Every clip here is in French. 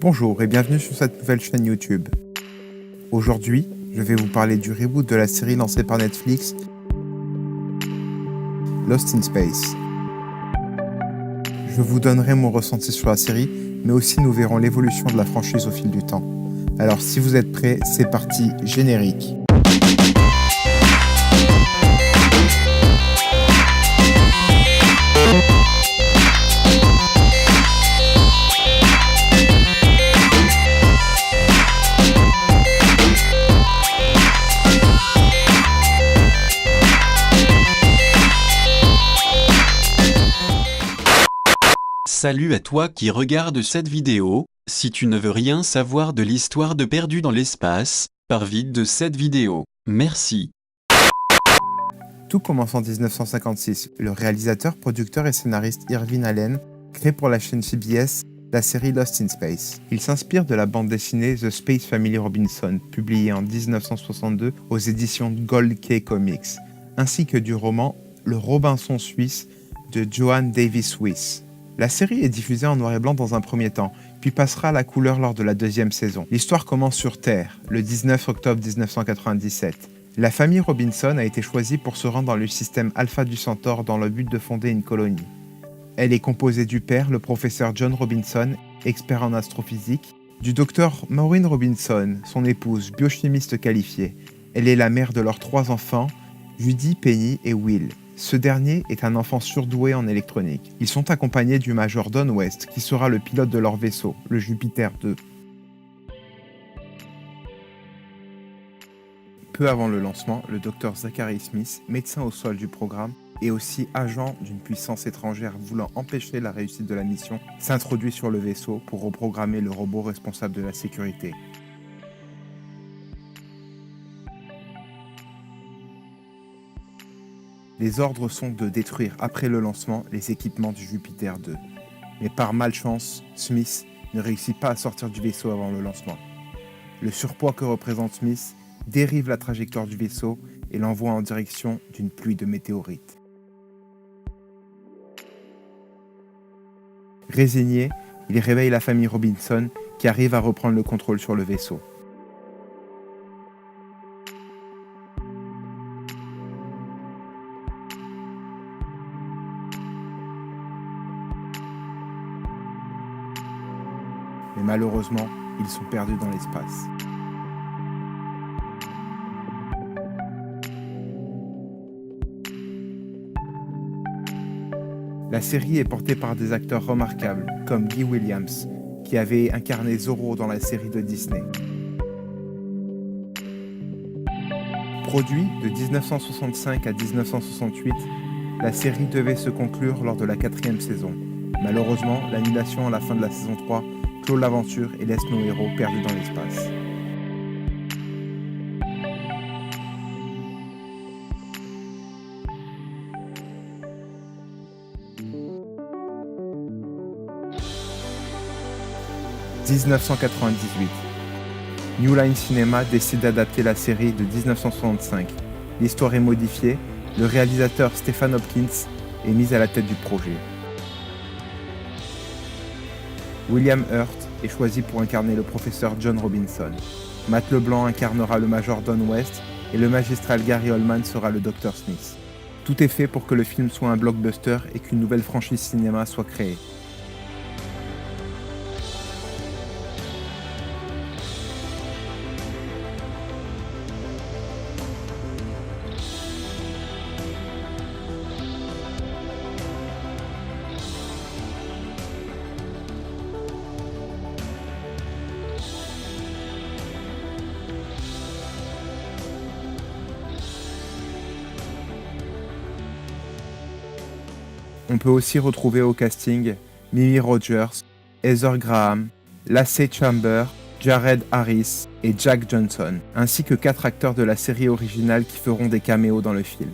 Bonjour et bienvenue sur cette nouvelle chaîne YouTube. Aujourd'hui, je vais vous parler du reboot de la série lancée par Netflix, Lost in Space. Je vous donnerai mon ressenti sur la série, mais aussi nous verrons l'évolution de la franchise au fil du temps. Alors si vous êtes prêts, c'est parti, générique. Salut à toi qui regarde cette vidéo. Si tu ne veux rien savoir de l'histoire de Perdu dans l'espace, pars vite de cette vidéo. Merci. Tout commence en 1956. Le réalisateur, producteur et scénariste Irving Allen crée pour la chaîne CBS la série Lost in Space. Il s'inspire de la bande dessinée The Space Family Robinson, publiée en 1962 aux éditions Gold Key Comics, ainsi que du roman Le Robinson Suisse de Johan Davis Wyss. La série est diffusée en noir et blanc dans un premier temps, puis passera à la couleur lors de la deuxième saison. L'histoire commence sur Terre, le 19 octobre 1997. La famille Robinson a été choisie pour se rendre dans le système Alpha du Centaure dans le but de fonder une colonie. Elle est composée du père, le professeur John Robinson, expert en astrophysique, du docteur Maureen Robinson, son épouse, biochimiste qualifiée. Elle est la mère de leurs 3 enfants, Judy, Penny et Will. Ce dernier est un enfant surdoué en électronique. Ils sont accompagnés du major Don West, qui sera le pilote de leur vaisseau, le Jupiter 2. Peu avant le lancement, le docteur Zachary Smith, médecin au sol du programme, et aussi agent d'une puissance étrangère voulant empêcher la réussite de la mission, s'introduit sur le vaisseau pour reprogrammer le robot responsable de la sécurité. Les ordres sont de détruire après le lancement les équipements du Jupiter 2. Mais par malchance, Smith ne réussit pas à sortir du vaisseau avant le lancement. Le surpoids que représente Smith dérive la trajectoire du vaisseau et l'envoie en direction d'une pluie de météorites. Résigné, il réveille la famille Robinson qui arrive à reprendre le contrôle sur le vaisseau. Mais malheureusement, ils sont perdus dans l'espace. La série est portée par des acteurs remarquables, comme Guy Williams, qui avait incarné Zorro dans la série de Disney. Produit de 1965 à 1968, la série devait se conclure lors de la 4e saison. Malheureusement, l'annulation à la fin de la saison 3 clôt l'aventure et laisse nos héros perdus dans l'espace. « 1998. New Line Cinema décide d'adapter la série de 1965. L'histoire est modifiée, le réalisateur Stephen Hopkins est mis à la tête du projet. William Hurt est choisi pour incarner le professeur John Robinson. Matt LeBlanc incarnera le major Don West et le magistral Gary Oldman sera le Dr Smith. Tout est fait pour que le film soit un blockbuster et qu'une nouvelle franchise cinéma soit créée. On peut aussi retrouver au casting Mimi Rogers, Heather Graham, Lacey Chamber, Jared Harris et Jack Johnson, ainsi que 4 acteurs de la série originale qui feront des caméos dans le film.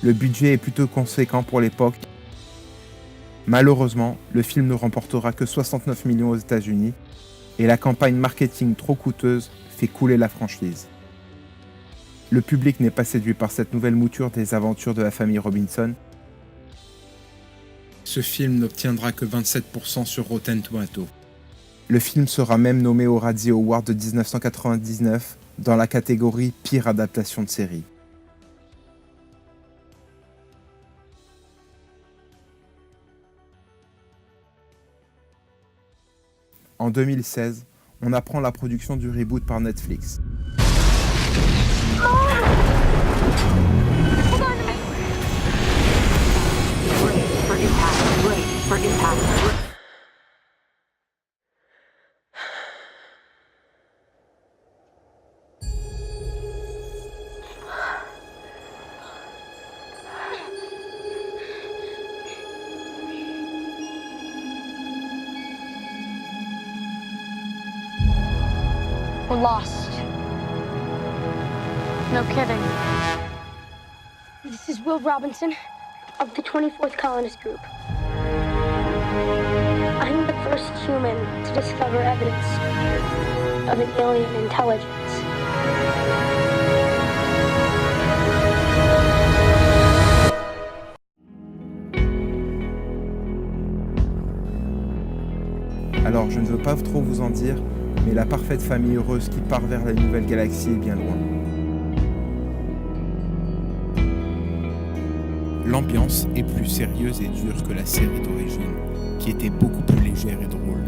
Le budget est plutôt conséquent pour l'époque. Malheureusement, le film ne remportera que 69 millions aux États-Unis et la campagne marketing trop coûteuse fait couler la franchise. Le public n'est pas séduit par cette nouvelle mouture des aventures de la famille Robinson. Ce film n'obtiendra que 27% sur Rotten Tomatoes. Le film sera même nommé aux Razzie Awards de 1999 dans la catégorie Pire adaptation de série. En 2016, on apprend la production du reboot par Netflix. We're lost. No kidding. This is Will Robinson of the 24th Colonist Group. I'm the first human to discover evidence of an alien intelligence. Alors, je ne veux pas trop vous en dire, mais la parfaite famille heureuse qui part vers la nouvelle galaxie est bien loin. L'ambiance est plus sérieuse et dure que la série d'origine, qui était beaucoup plus légère et drôle.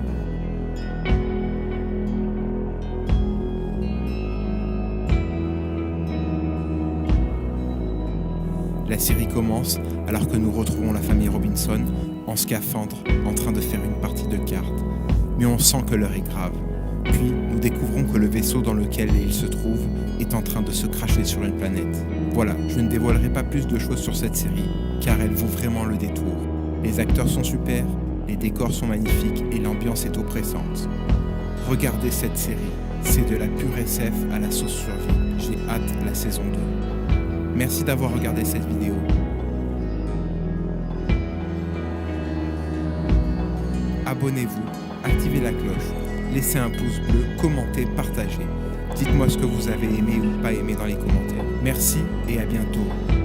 La série commence alors que nous retrouvons la famille Robinson en scaphandre en train de faire une partie de cartes. Mais on sent que l'heure est grave. Puis nous découvrons que le vaisseau dans lequel ils se trouvent est en train de se cracher sur une planète. Voilà, je ne dévoilerai pas plus de choses sur cette série, car elle vaut vraiment le détour. Les acteurs sont super, les décors sont magnifiques et l'ambiance est oppressante. Regardez cette série, c'est de la pure SF à la sauce survie. J'ai hâte de la saison 2. Merci d'avoir regardé cette vidéo. Abonnez-vous, activez la cloche, laissez un pouce bleu, commentez, partagez. Dites-moi ce que vous avez aimé ou pas aimé dans les commentaires. Merci et à bientôt.